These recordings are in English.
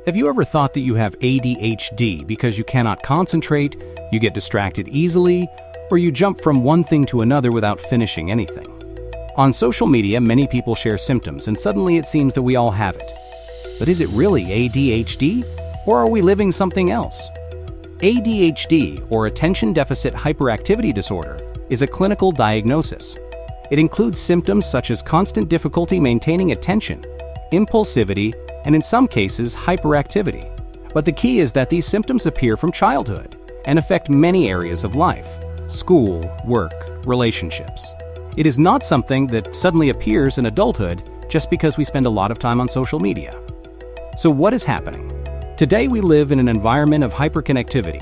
Have you ever thought that you have ADHD because you cannot concentrate, you get distracted easily, or you jump from one thing to another without finishing anything? On social media, many people share symptoms, and suddenly it seems that we all have it. But is it really ADHD, or are we living something else? ADHD, or Attention Deficit Hyperactivity Disorder, is a clinical diagnosis. It includes symptoms such as constant difficulty maintaining attention, impulsivity, and in some cases, hyperactivity. But the key is that these symptoms appear from childhood and affect many areas of life: school, work, relationships. It is not something that suddenly appears in adulthood just because we spend a lot of time on social media. So what is happening? Today we live in an environment of hyperconnectivity.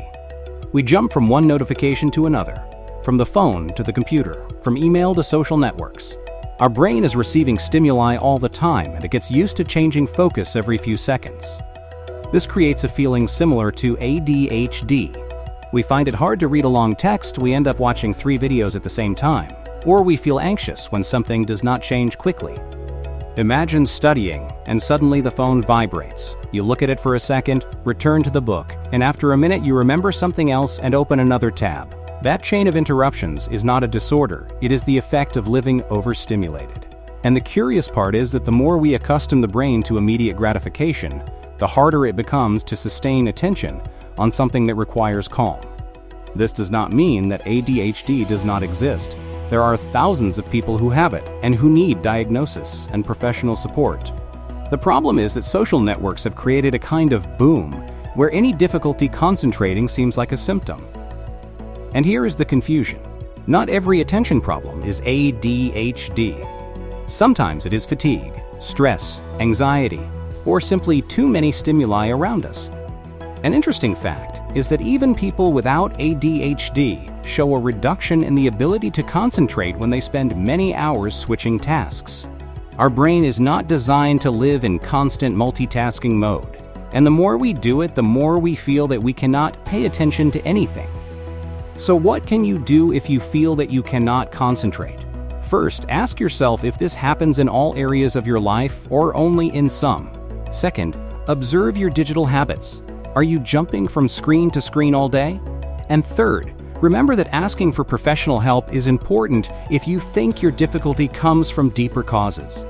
We jump from one notification to another, from the phone to the computer, from email to social networks. Our brain is receiving stimuli all the time, and it gets used to changing focus every few seconds. This creates a feeling similar to ADHD. We find it hard to read a long text, we end up watching 3 videos at the same time, or we feel anxious when something does not change quickly. Imagine studying, and suddenly the phone vibrates. You look at it for a second, return to the book, and after a minute you remember something else and open another tab. That chain of interruptions is not a disorder, it is the effect of living overstimulated. And the curious part is that the more we accustom the brain to immediate gratification, the harder it becomes to sustain attention on something that requires calm. This does not mean that ADHD does not exist. There are thousands of people who have it and who need diagnosis and professional support. The problem is that social networks have created a kind of boom where any difficulty concentrating seems like a symptom. And here is the confusion. Not every attention problem is ADHD. Sometimes it is fatigue, stress, anxiety, or simply too many stimuli around us. An interesting fact is that even people without ADHD show a reduction in the ability to concentrate when they spend many hours switching tasks. Our brain is not designed to live in constant multitasking mode, and the more we do it, the more we feel that we cannot pay attention to anything. So what can you do if you feel that you cannot concentrate? First, ask yourself if this happens in all areas of your life or only in some. Second, observe your digital habits. Are you jumping from screen to screen all day? And third, remember that asking for professional help is important if you think your difficulty comes from deeper causes.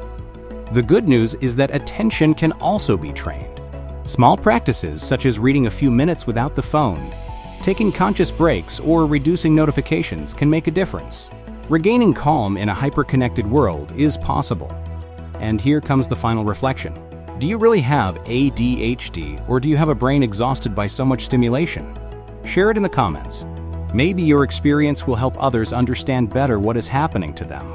The good news is that attention can also be trained. Small practices such as reading a few minutes without the phone, taking conscious breaks, or reducing notifications can make a difference. Regaining calm in a hyper-connected world is possible. And here comes the final reflection. Do you really have ADHD, or do you have a brain exhausted by so much stimulation? Share it in the comments. Maybe your experience will help others understand better what is happening to them.